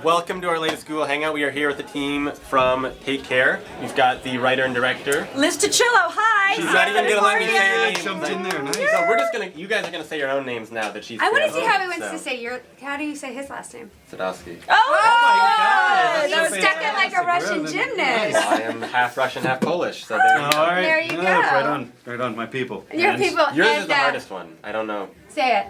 welcome to our latest Google Hangout. We are here with the team from Take Care. We've got the writer and director. Liz Tuccillo, hi! She's not even gonna let me say your name. Jumped in there, nice. So we're just gonna, you guys are gonna say your own names now that she's I want to see here, how he wants so. to say your. How do you say his last name? Sadowski. Oh my God! He's stuck in like a Russian gymnast. I am half Russian, half Polish, so there you go. All right. There you go. Right on, my people. Your people. Yours and, is the hardest one. I don't know. Say it.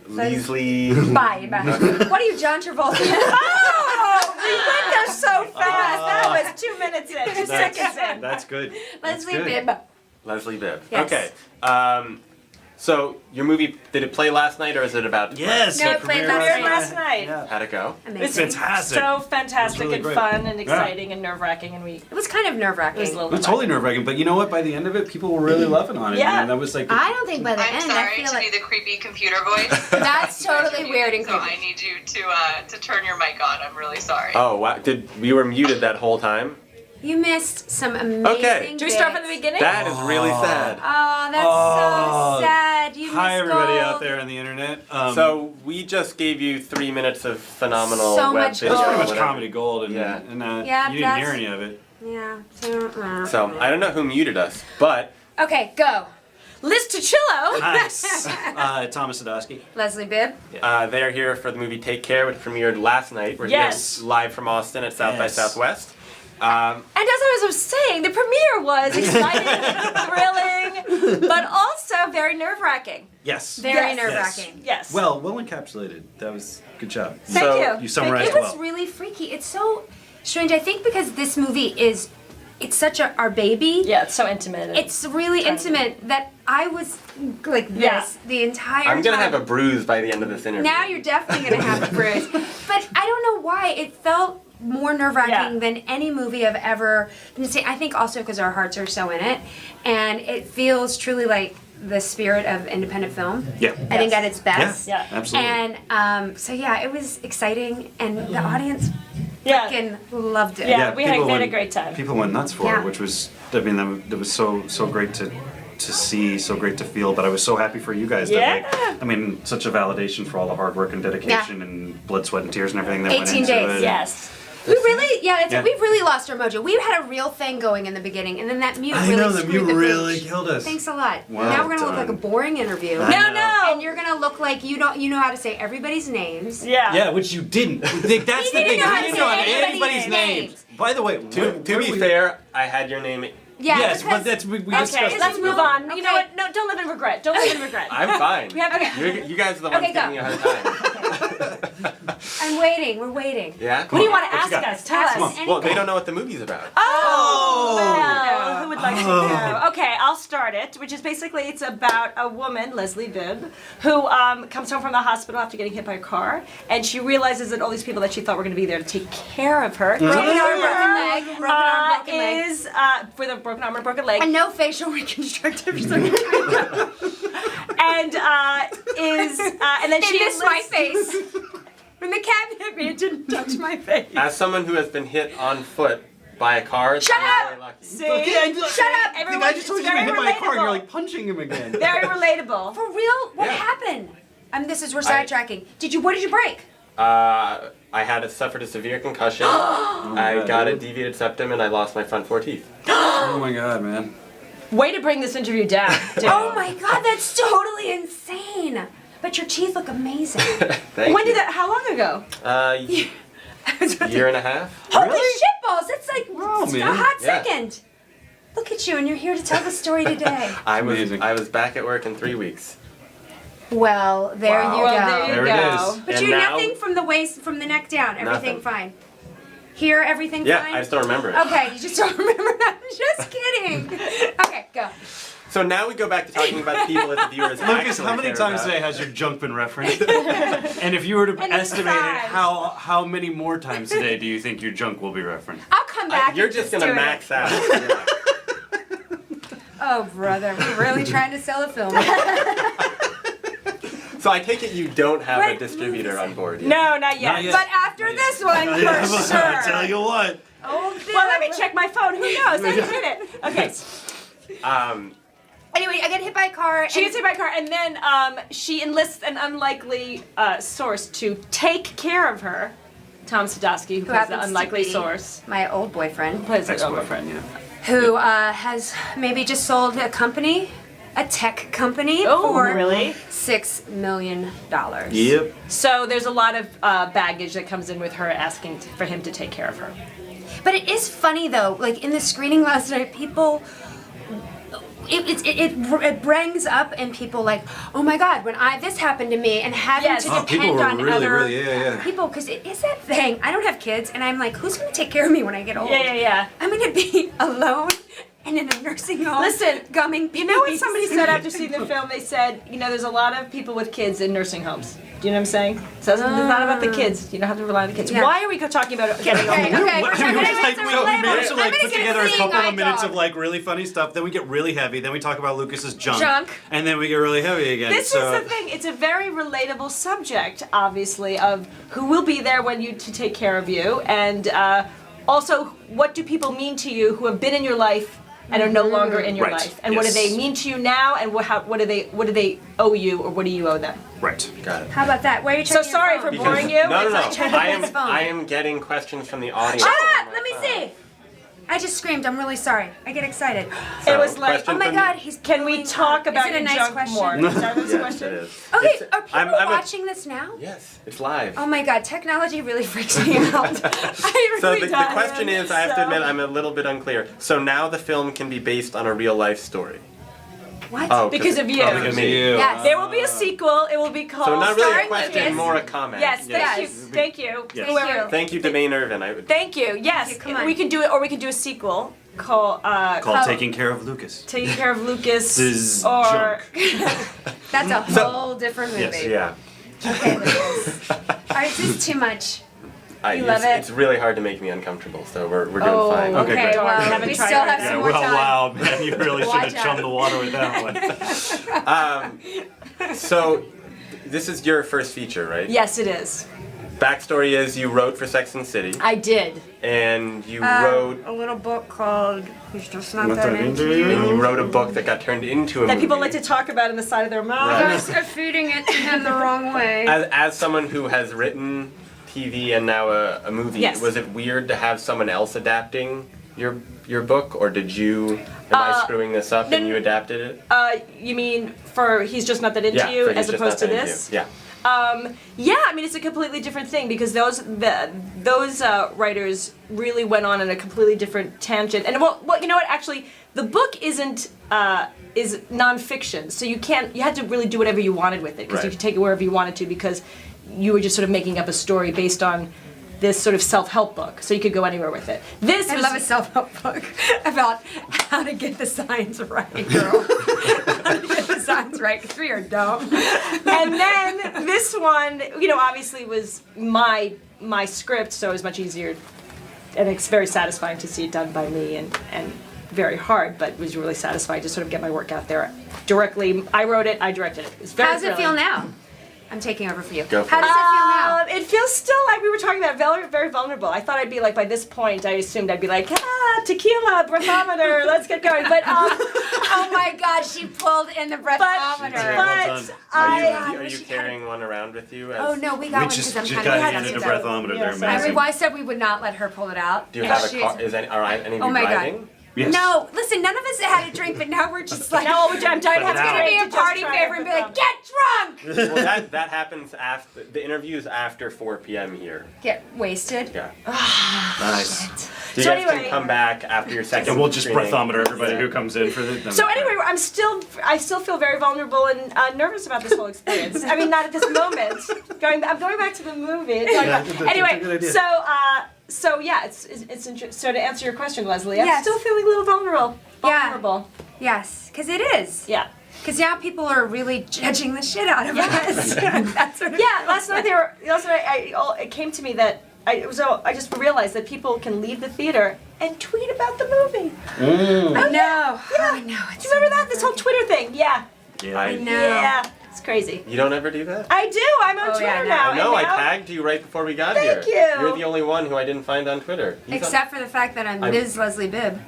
Leslie. Bye. What are you, John Travolta? Oh, we went there so fast. That was 2 minutes in, 2 seconds in. That's good. Leslie That's good. Bibb. Leslie Bibb. Yes. Okay. So your movie, did it play last night, or is it about? Yes. No, it it played premiered last night. Yeah. How'd it go? It's Amazing. fantastic. so fantastic It was really and great. fun and exciting and nerve-wracking, and It was kind of it was a nerve-wracking. little It was totally nerve-wracking, but you know what? By the end of it, people were really loving on it. Yeah. And that was like. I don't think by the I'm end, I sorry feel to like be the creepy computer voice. that's totally weird and So creepy. I need you to turn your mic on. I'm really sorry. Oh wow! We were muted that whole time? You missed some amazing. Okay. Do we start from the bits. beginning? That is really sad. Oh, that's Oh. so sad. You Hi, missed everybody gold. out there on the internet. So we just gave you 3 minutes of phenomenal So web much video. That's pretty or much whatever. comedy gold, and, Yeah. Yeah, you didn't hear that's- any of it. Yeah. So I don't know who muted us, but Okay, go. Liz Tuccillo. Nice. Thomas Sadowski. Leslie Bibb. they are here for the movie Take Care, which premiered last night. We're Yes. here live from Austin at South by Yes. Southwest. And as I was saying, the premiere was exciting, thrilling, but also very nerve-wracking. Yes. Very Yes. nerve-wracking. Yes. Well encapsulated. That was good job. Thank so you. You summarized It was well. really freaky. It's so strange. I think because this movie it's such our baby. Yeah, it's so intimate. and- It's really intimate that I was like this Yeah. the entire I'm gonna time. have a bruise by the end of this interview. Now you're definitely gonna have a bruise. But I don't know why it felt more nerve-wracking Yeah. than any movie I've ever been to see. I think also because our hearts are so in it, and it feels truly like the spirit of independent film. Yeah. I think at its best. Yeah. Absolutely. And so yeah, it was exciting, and the audience yeah. freaking loved it. Yeah. we had people a went- great time. People went nuts for Yeah. it, which was, I mean, that was so great to see, so great to feel. But I was so happy for you guys. Yeah. That, like, I mean, such a validation for all the hard work and dedication and blood, sweat, and tears and everything that went 18 into days. it. Yes. We really, Yeah. we've really lost our mojo. We had a real thing going in the beginning, and then that mute I really know, the screwed mute the really pooch. killed us. Thanks a lot. Well now we're gonna look done. like a boring interview. I know. No. And you're gonna look like you know how to say everybody's names. Yeah. Yeah, which you didn't. That's the didn't thing. know how You to didn't know say anybody's anybody's names. names. By the way, To be fair, I had your name. Yeah. yes, because- but that's we Okay, discussed let's it. move on. Okay. You know what? No, don't live in regret. Don't live in regret. I'm fine. We have You guys are the ones Okay, go. giving me a hard time. I'm waiting. We're waiting. Yeah? What do you want to What ask you got? us? Tell Ask us. us. Well, they don't know what the movie's about. Oh, well, who would like to know? Okay, I'll start it, which is basically it's about a woman, Leslie Bibb, who comes home from the hospital after getting hit by a car, and she realizes that all these people that she thought were going to be there to take care of her, Broken arm, broken leg, broken arm, broken leg. is for the broken arm and broken leg, And no facial reconstructive surgery. and and then They she missed my enlists- face. When the cab hit me, it didn't touch my face. As someone who has been hit on foot by a car, Shut I'm up! very lucky. See? Shut up! Everyone, The guy just told it's you to very hit by a car and you're relatable. like punching him again. Very relatable. For real? What Yeah. happened? This is we're sidetracking. What did you break? I suffered a severe concussion. I got a deviated septum and I lost my front 4 teeth. Oh my god, man. Way to bring this interview down. dude. Oh my god, that's totally insane. But your teeth look amazing. Thank When you. did that? How long ago? Year and a half. Holy Really? shitballs! That's like Oh, a man. hot Yeah. second. Look at you, and you're here to tell the story today. I Amazing. was back at work in 3 weeks. Well, there Wow. you Well, go. there you There it go. is. But And you now- nothing from the waist, from the neck down. Everything Nothing. fine. Here, everything Yeah, fine. I just don't remember it. Okay, you just don't remember. I'm just kidding. Okay, go. So now we go back to talking about the people that the viewers Lucas, actually how many care times about. today has your junk been referenced? And if you were to And estimate it, five. how many more times today do you think your junk will be referenced? I'll come back. You're and just do gonna it. max out. Yeah. Oh, brother, we're really trying to sell a film. So I take it you don't have a What distributor movie is on board yet. No, not yet. Not yet. But after this one, for sure. I tell you what. Oh, Well, let me check my phone. Who knows? I did it. Okay. Anyway, I get hit by a car. She and- gets hit by a car, and then she enlists an unlikely source to take care of her. Tom Sadowski, who plays happens the to unlikely be source. my old boyfriend, Plays the Ex-boyfriend, girlfriend. yeah. who has maybe just sold a company, a tech company, Oh, for really? $6 million. Yep. So there's a lot of baggage that comes in with her asking for him to take care of her. But it is funny though, like in the screening last night, people, it brings up and people like, oh my God, when this happened to me, and having Yes. to Oh, depend people were on really, other really, yeah. people, because it is that thing. I don't have kids, and I'm like, who's gonna take care of me when I get old? Yeah. I'm gonna be alone and in a nursing home. Listen, gumming. You know what peas. somebody said after seeing the film? They said, there's a lot of people with kids in nursing homes. Do you know what I'm saying? So it's not about the kids. You don't have to rely on the kids. Yeah. Why are we talking about getting Okay, old? okay, we're talking about Like, some so we managed to relatable- like I'm put gonna get together a seeing couple eye of minutes dog. of like really funny stuff. Then we get really heavy. Then we talk about Lucas's junk. Junk. And then we get really heavy again. This so. is the thing. It's a very relatable subject, obviously, of who will be there when you to take care of you, and also what do people mean to you who have been in your life and are no longer in your Right. life, and what do Yes. they mean to you now, and what do they owe you, or what do you owe them? Right. Got it. How about that? Where are you So turning your sorry phone? for boring you. No. Check his phone. I am getting questions from the audience. Shut on up! my Let me phone. see. I just screamed. I'm really sorry. I get excited. It was like, question Oh my from- God, he's. can we blowing talk up. about Is it a your nice junk question? more? Is that this Yes, question? it is. Okay, It's- are people I'm a- watching this now? Yes, it's live. Oh my God, technology really freaks me out. I So really the question is, I have to admit, I'm a little bit unclear. So now the film can be based on a real life story. What? Oh, Because of you. Because of me. Yes. There will be a sequel. It will be called. So not really a Starring question, Lucas. more a comment. Yes, Yes. thank you. Yes. Whoever- Thank you, Demaine Irvin. Thank you. Yes, Thank you, come on. we can do it, or we can do a sequel called Called Taking Care of Lucas. Taking Care of Lucas, This or That's a whole different movie. Yes. Yeah. Okay, Lucas. Alright, this is too much. You love it's, it? it's really hard to make me uncomfortable, so we're doing Oh, fine. Okay, great. well, We haven't we tried still it have yet. some more time. wow, man, you really should Watch have chummed out. the water with that one. So this is your first feature, right? yes, it is. Backstory is you wrote for Sex and the City, I did. and you wrote A little book called Who's Just Not Not That That Into Into You. and you wrote a book that got turned into a That movie. people like to talk about in the side of their mouth. Right. Guys are feeding it to him the wrong way. As someone who has written TV and now a movie, Yes. was it weird to have someone else adapting your book, or did you? Am I screwing this up and you adapted it? You mean for He's Just Not That Into You, for as He's Just opposed to Not That Into this? You. Yeah. Yeah, I mean it's a completely different thing because those writers really went on in a completely different tangent. And well, you know what? Actually, the book isn't is nonfiction, so you had to really do whatever you wanted with it because you Right. could take it wherever you wanted to because you were just sort of making up a story based on this sort of self-help book, so you could go anywhere with it. This I was love a self-help book about how to get the signs right, girl. How to get the signs right, because we are dumb. and then this one, obviously was my script, so it was much easier, and it's very satisfying to see it done by me, and very hard, but it was really satisfying to sort of get my work out there directly. I wrote it, I directed it. It's very How does it feel thrilling. now? I'm taking over for you. Go for How it. does it feel now? It feels still like we were talking about, very, very vulnerable. I thought I'd be like, by this point, I assumed I'd be like, tequila, breathometer, let's get going. But Oh my God, she pulled in the breathometer. Well done. Are you carrying one around with you? Oh no, we got We one just because I'm got kind of handed a hesitant. breathometer Yeah, there, so- man. I said we would not let her pull it out. Do you and have a she's- car? Are any of Oh you my God. driving? Yes. No, listen, none of us had a drink, but now we're just like, no, I'm dying to have it's gonna be a party favor and be like, get drunk! Well, that happens after the interview's after 4 p.m. here. Get wasted. Yeah. Nice. So you So guys anyway- can come back after your second. And we'll just screening. breathometer everybody who comes in for the. So anyway, I still feel very vulnerable and nervous about this whole experience. I mean, not at this moment. I'm going back to the movie. that's a good Anyway, idea. so yeah, it's interesting. So to answer your question, Leslie, I'm Yes. still feeling a little vulnerable. Yeah. Vulnerable. Yes, because it is. Yeah. Because now people are really judging the shit out of us. That's what Yeah. Last night it came to me that I just realized that people can leave the theater and tweet about the movie. I know. Yeah. Oh, no. Do you remember that? This whole Twitter thing. Yeah. Yeah. No. Yeah. It's crazy. You don't ever do that? I do. I'm on Oh, Twitter yeah, no. now. I know. and I now- tagged you right before we got Thank here. you. You're the only one who I didn't find on Twitter. He's on- Except for the fact that I'm Ms. Leslie Bibb.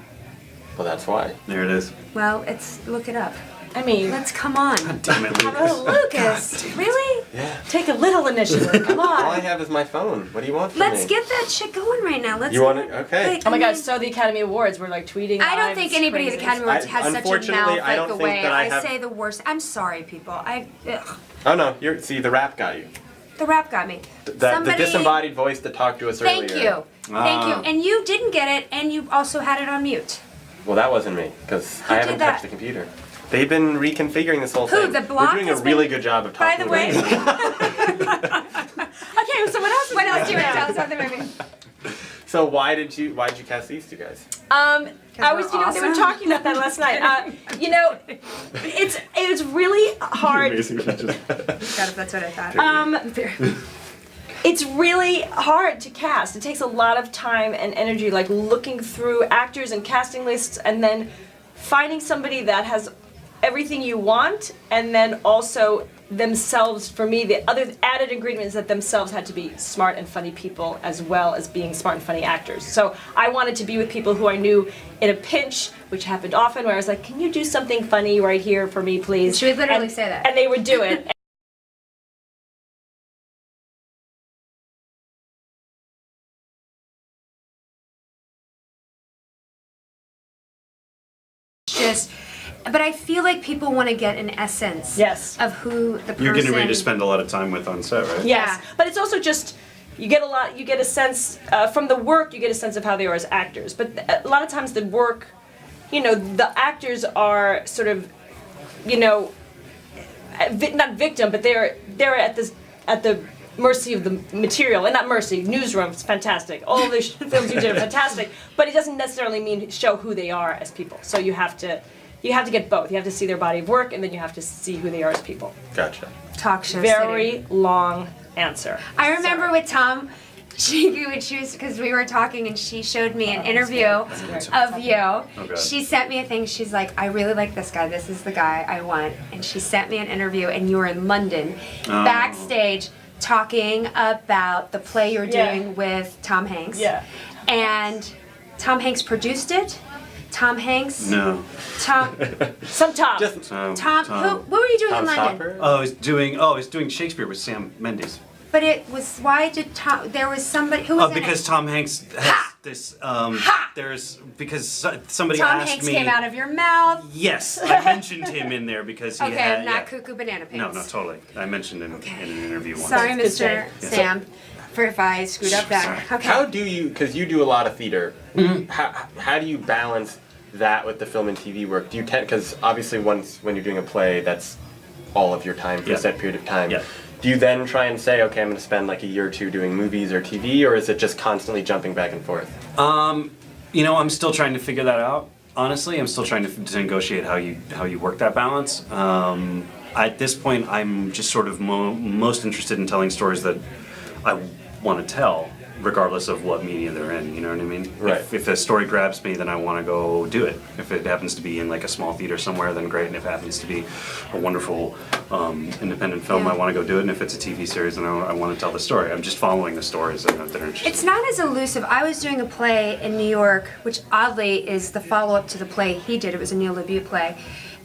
Well, that's why. There it is. Well, look it up. I mean, Let's come on. Damn it, Lucas. Oh, Lucas. Really? Yeah. take take a little initiative. Come All I on. have is my phone. What do you want from me? Let's get that shit going right now. Let's. You want it? Okay. Like, Oh my I God! mean, So the Academy Awards were like tweeting. I don't live, think it's anybody at the crazy. Academy Awards has such a Unfortunately, mouth I like don't the think way that I I have- say the worst. I'm sorry, people. Ugh. Oh no, see, the rap got you. The rap got me. The disembodied voice that talked to us Thank earlier. you. Thank you. And you didn't get it, and you also had it on mute. Well, that wasn't me, because I did haven't that? touched the computer. They've been reconfiguring this whole Who, thing. the block We're doing a has really been- good job of By talking the way, Okay, so what else? what else do you want to tell us about the movie? So why did you cast these two guys? I was, we're they were awesome. talking about that last night. It's really hard. God, if that's what I thought. It's really hard to cast. It takes a lot of time and energy, like looking through actors and casting lists, and then finding somebody that has everything you want, and then also themselves. For me, the other added ingredient is that themselves had to be smart and funny people as well as being smart and funny actors. So I wanted to be with people who I knew in a pinch, which happened often, where I was like, "Can you do something funny right here for me, please?" She would literally And- say that. and they would do it. Just, but I feel like people want to get an essence Yes. of who the person. You're getting ready to spend a lot of time with on set, right? Yes, Yeah. but it's also just you get a sense from the work. You get a sense of how they are as actors. But a lot of times the work, the actors are sort of, not victim, but they're at the mercy of the material, and not mercy. Newsroom is fantastic. All the films you did are fantastic, but it doesn't necessarily mean show who they are as people. So you have to get both. You have to see their body of work, and then you have to see who they are as people. Gotcha. Talk show. Very City. long answer. I remember with Tom, because we were talking and she showed me an interview of you. God. She sent me a thing. She's like, I really like this guy. This is the guy I want. And she sent me an interview, and you were in London, backstage, talking about the play you're doing with Tom Hanks. Yeah. And Tom Hanks produced it. Tom Hanks. No. Tom. Some Tom. Just Tom. What were you doing Tom in London? Stopper? Oh, I was doing Shakespeare with Sam Mendes. But it was, why did Tom, there was somebody, who was in Because it? Tom Hanks has Ha! this, Ha! there's, because somebody Tom asked Hanks me. came out of your mouth. Yes, I mentioned him in there because he Okay, had. I'm not yeah. cuckoo banana pants. No, totally. I mentioned him in an interview once. Sorry, Good Mr. save. Sam, for if I screwed up that. Okay. How do you, because you do a lot of theater, how do you balance that with the film and TV work? Do you tend, because obviously when you're doing a play, that's all of your time for a set period of time. Yeah. Do you then try and say, okay, I'm going to spend like a year or two doing movies or TV, or is it just constantly jumping back and forth? I'm still trying to figure that out. Honestly, I'm still trying to negotiate how you work that balance. At this point, I'm just sort of most interested in telling stories that I want to tell, regardless of what media they're in. You know what I mean? Right. If a story grabs me, then I want to go do it. If it happens to be in like a small theater somewhere, then great. And if it happens to be a wonderful independent film, Yeah. I want to go do it. And if it's a TV series, then I want to tell the story. I'm just following the stories that are interesting. It's not as elusive. I was doing a play in New York, which oddly is the follow-up to the play he did. It was a Neil LaBute play.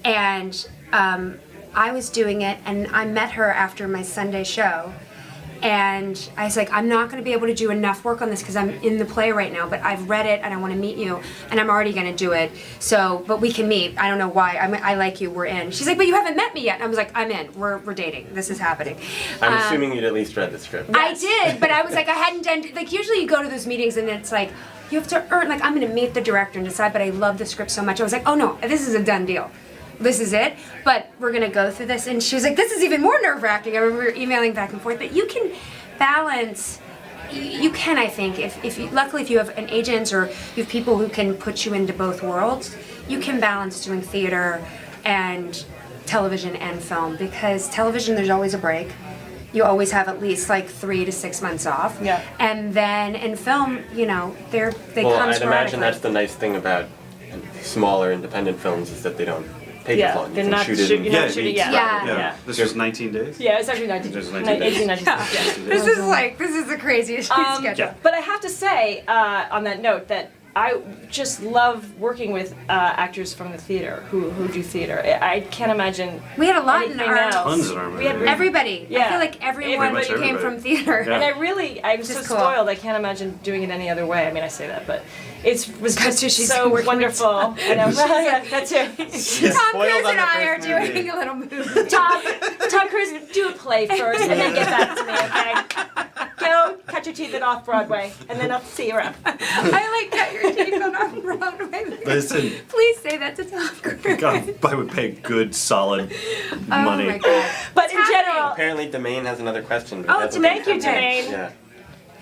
And I was doing it, and I met her after my Sunday show. And I was like, I'm not going to be able to do enough work on this because I'm in the play right now, but I've read it and I want to meet you, and I'm already going to do it. So, but we can meet. I don't know why. I like you. We're in. She's like, but you haven't met me yet. And I was like, I'm in. We're dating. This is happening. I'm assuming you'd at least read the script. I did, but I was like, I hadn't done, like, usually you go to those meetings and it's like, you have to earn, like, I'm going to meet the director and decide, but I love the script so much. I was like, oh no, this is a done deal. This is it, but we're going to go through this. And she was like, this is even more nerve-wracking. I remember emailing back and forth, but you can balance, you can, I think, if you, luckily if you have an agent or you have people who can put you into both worlds, you can balance doing theater and television and film, because television, there's always a break. You always have at least like 3 to 6 months off. Yeah. And then in film, they Well, come I'd sporadically. imagine that's the nice thing about smaller independent films is that they don't take as long. You they're can not shoot shooting. in You're Yeah, not shooting. yeah. Yeah. This was 19 days? Yeah, it's actually 19. Just 19 days. 18, 19. Yeah. This is the craziest schedule. Yeah. But I have to say, on that note, that I just love working with actors from the theater who do theater. I can't imagine. We had a lot in anything our else. Tons in our We had movie. everybody. I Yeah. feel like everyone Everybody. came Everybody. from theater. Yeah. And I'm so Just cool. spoiled. I can't imagine doing it any other way. I mean, I say that, but it was That's just who she's so working with. wonderful. I know. Well, yeah, that's it. She's Tom spoiled Cruise on and the I are first movie. doing a little movie. Tom Cruise, do a play first, and then get back to me, okay? Go cut your teeth at Off Broadway, and then I'll see you around. I like cut your teeth on Off-Broadway. Listen, Please say that to Tom Cruise. God, I would pay good, solid Oh money. my god. But in It's happening. general, Apparently, Domain has another question. but Oh, he hasn't thank you, been sent in. Jermaine. Yeah.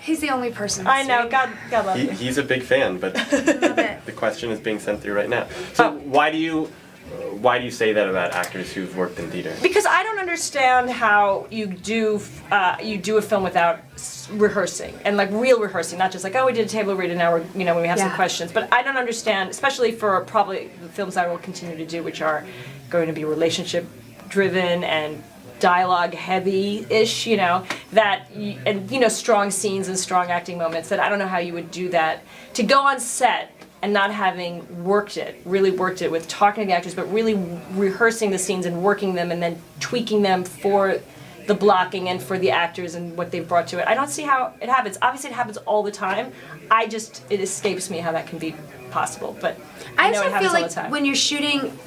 He's the only person. I know. saying- God love you. He's a big fan, but Love it. the question is being sent through right now. So why do you say that about actors who've worked in theater? Because I don't understand how you do a film without rehearsing and like real rehearsing, not just like, oh, we did a table read and now we're when we have some Yeah. questions. But I don't understand, especially for probably the films I will continue to do, which are going to be relationship driven and dialogue heavy-ish, and strong scenes and strong acting moments, that I don't know how you would do that. To go on set and not having really worked it with talking to the actors, but really rehearsing the scenes and working them and then tweaking them for the blocking and for the actors and what they've brought to it. I don't see how it happens. Obviously it happens all the time. It escapes me how that can be possible, but I know also it happens feel all like the time. when you're shooting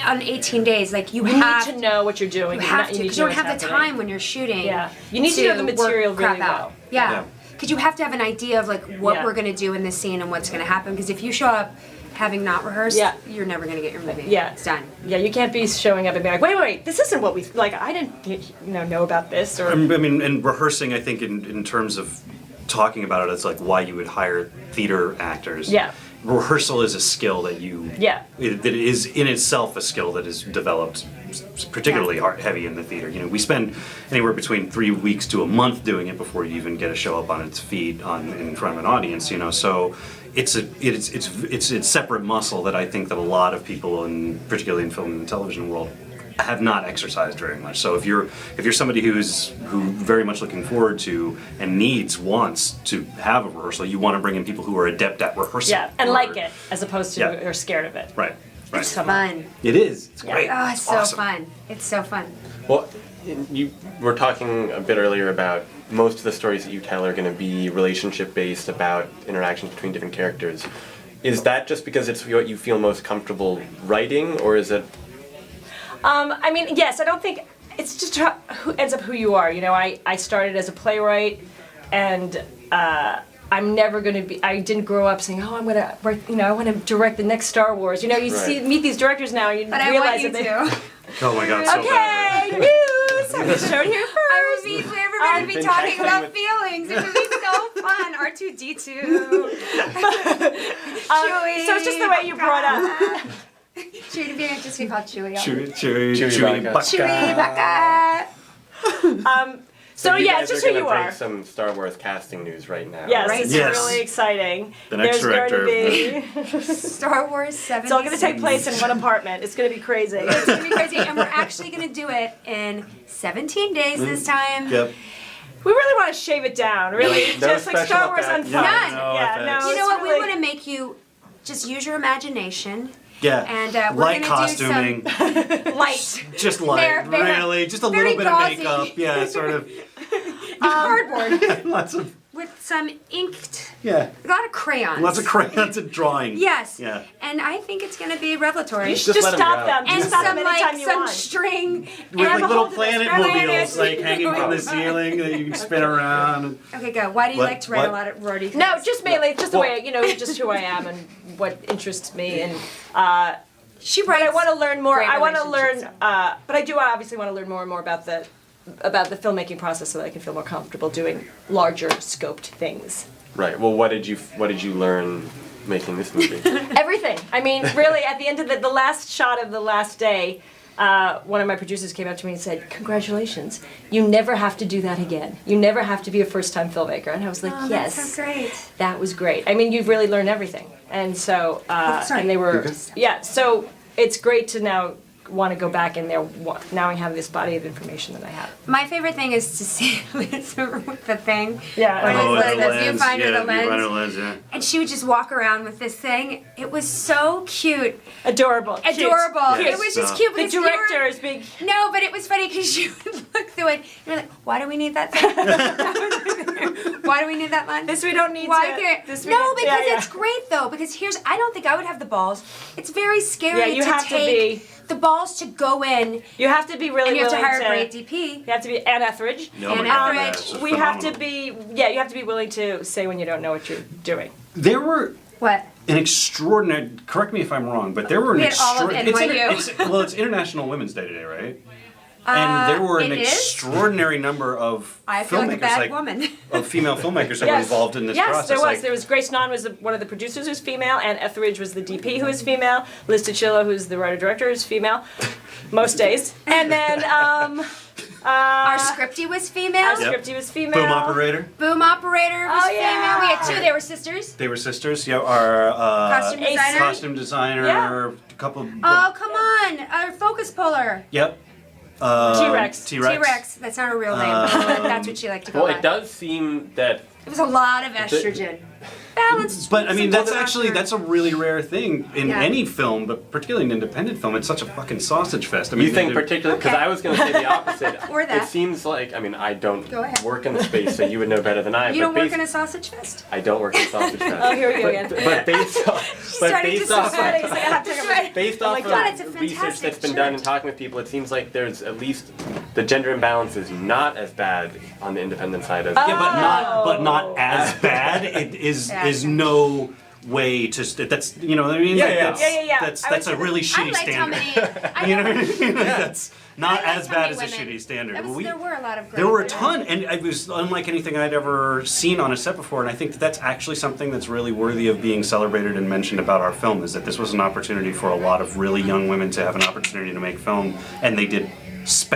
on 18 days, like you You have need to know what you're doing. You have to, need because you know don't what's have the happening. time when you're shooting. Yeah. You need to know the work material crap really out. well. Yeah. Yeah. Because you have to have an idea of like what Yeah. we're gonna do in this scene and what's gonna happen. Because if you show up having not rehearsed, Yeah. you're never gonna get your movie. Yeah. It's done. Yeah, you can't be showing up and being like, wait, this isn't what we like. I didn't, know about this or. I mean, and rehearsing, I think, in terms of talking about it, it's like why you would hire theater actors. Yeah. Rehearsal is a skill that that is in itself a skill that is developed particularly heavy in the theater. We spend anywhere between 3 weeks to a month doing it before you even get a show up on its feet in front of an audience. So it's a separate muscle that I think that a lot of people, particularly in film and television world, have not exercised very much. So if you're somebody who very much looking forward to and wants to have a rehearsal, you want to bring in people who are adept at rehearsing. Yeah, and like it as opposed to Yeah. are scared of it. Right. It's fun. It is. It's great. Oh, it's so awesome. fun. It's so fun. Well, you were talking a bit earlier about most of the stories that you tell are going to be relationship based, about interactions between different characters. Is that just because it's what you feel most comfortable writing, or is it? I mean, yes, I don't think it's just who ends up who you are. I started as a playwright, and I'm never going to be. I didn't grow up saying, "Oh, I'm going to write." I want to direct the next Star Wars. You meet these directors now, and you But I realize want you that they. to. Oh my God. So bad. Okay, news. I'm shown here first. I would be, everybody would be been talking checking about with- feelings. It would be so fun. R2D2. Chewie. So it's just the way you brought up. Chewie, being just be called Chewie. Chewy Baka. Baka. Chewie, Baka. So you yeah, guys it's just are who gonna you break are. some Star Wars casting news right now. Yes, Right. it's Yes. really exciting. The next There's director. going to be. Star Wars 7. It's all going to take place in one apartment. It's going to be crazy. It's gonna be crazy, and we're actually gonna do it in 17 days this time. Yep. We really want to shave it down, really. No Just like special Star Wars effects. Unplugged. None. No Yeah, effects. no. You know it's what? We really- want to make you just use your imagination. Yeah. And we're light gonna costuming. do some light Just light. Very- Really. Just a very little bit gauzy. of makeup. Yeah. Sort of. cardboard Lots of. with some inked, Yeah. a lot of crayons. Lots of crayons and drawing. Yes. Yeah. And I think it's gonna be revelatory. You should Just just let 'em stop go. them. And Just stop some them anytime like you some want. string. With And like a little whole planet different mobiles planet. like hanging from the ceiling that you can spin around. Okay, go. Why do you What- like to write what? a lot of roadie? No, just mainly, just the Well- way, just who I am and what interests me. And she but writes. I want to learn more. great I want to learn, relationships. but I do obviously want to learn more and more about the filmmaking process so that I can feel more comfortable doing larger scoped things. Right. Well, what did you learn making this movie? Everything. I mean, really, at the end of the last shot of the last day, one of my producers came up to me and said, "Congratulations, you never have to do that again. You never have to be a first-time filmmaker." And I was like, Oh, "Yes, that's so great. that was great." I mean, you've really learned everything, and so sorry. and they were You're good. yeah. So it's great to now want to go back in there now I have this body of information that I have. My favorite thing is to see Liz with the thing. Yeah. Or the the lens. viewfinder, Yeah, the lens. viewfinder lens, yeah. And she would just walk around with this thing. It was so cute. Adorable. Cute. Adorable. Yes. It was just cute. The because you were- director is big. No, but it was funny because you would look through it. You're like, why do we need that thing? Why do we need that lens? This we don't need Why to. can't- This we no, don't- because yeah, it's great though. Because I don't think I would have the balls. It's very scary Yeah, you to have to take be- the balls to go in, You have to be really and you have to willing hire a great DP. You have to be Anne Etheridge. Oh my And God, Etheridge. yeah, it's just We have to phenomenal. be you have to be willing to say when you don't know what you're doing. There were What? an extraordinary. Correct me if I'm wrong, but there were an We had all of extraordinary. NYU. Well, it's International Women's Day today, right? And there were an it is? extraordinary number of I feel like a filmmakers, bad woman. of female filmmakers that were Yes. involved in this Yes, process. there was. Like, There was Grace Nunn was one of the producers who's female, and Etheridge was the DP who is female. Liz Tuccillo, who's the writer-director, is female, most days. And then Our scriptie was female. our Yep. scriptie was female. Boom operator. Boom operator was Oh, yeah. female. We had two. They were sisters. They were sisters. Yeah, our Costume designer. costume designer. Yeah. A couple. Oh, come on. Our focus puller. Yep. T-Rex. T-Rex. T-Rex. That's not her real name. But that's what she liked to go Well, by. it does seem that It was a lot of estrogen. Balanced. But I mean, some that's actually testosterone. that's a really rare thing in Yeah. any film, but particularly an independent film. It's such a fucking sausage fest. I mean, you think they're- particularly because Okay. I was going to say the opposite. Or that. It seems like I don't Go ahead. work in the space, so you would know better than I. You but don't work based- in a sausage fest? I don't work in sausage fest. Oh, here we go again. But based off, but starting to based off, sweat. He's like, I have to take a- based Oh off my of God, it's a research fantastic that's been done shirt. and talking with people, it seems like there's at least the gender imbalance is not as bad on the independent side as. Yeah, but not as bad. It is Yeah. is no way to. That's you know what I mean. Yeah, Like, yeah. That's, Yeah. That's I that's would a say really I shitty liked how standard. many. I You know what I know. mean? Like, that's not I liked as how bad many as a women. shitty standard. That was- there were a lot of great There were a women. ton, and it was unlike anything I'd ever seen on a set before. And I think that that's actually something that's really worthy of being celebrated and mentioned about our film. Is that this was an opportunity for a lot of really young women to have an opportunity to make film, and they did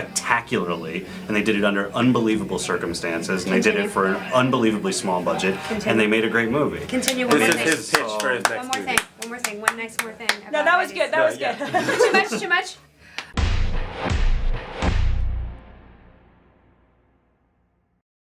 spectacularly, and they did it under unbelievable circumstances, and they did it for an unbelievably small budget, and they made a great movie. Continue one This more is thing. his pitch for his next One more movie. thing. One more thing. One nice more thing. No, about that was ladies. good. That was Yeah. good. Too much? Too much?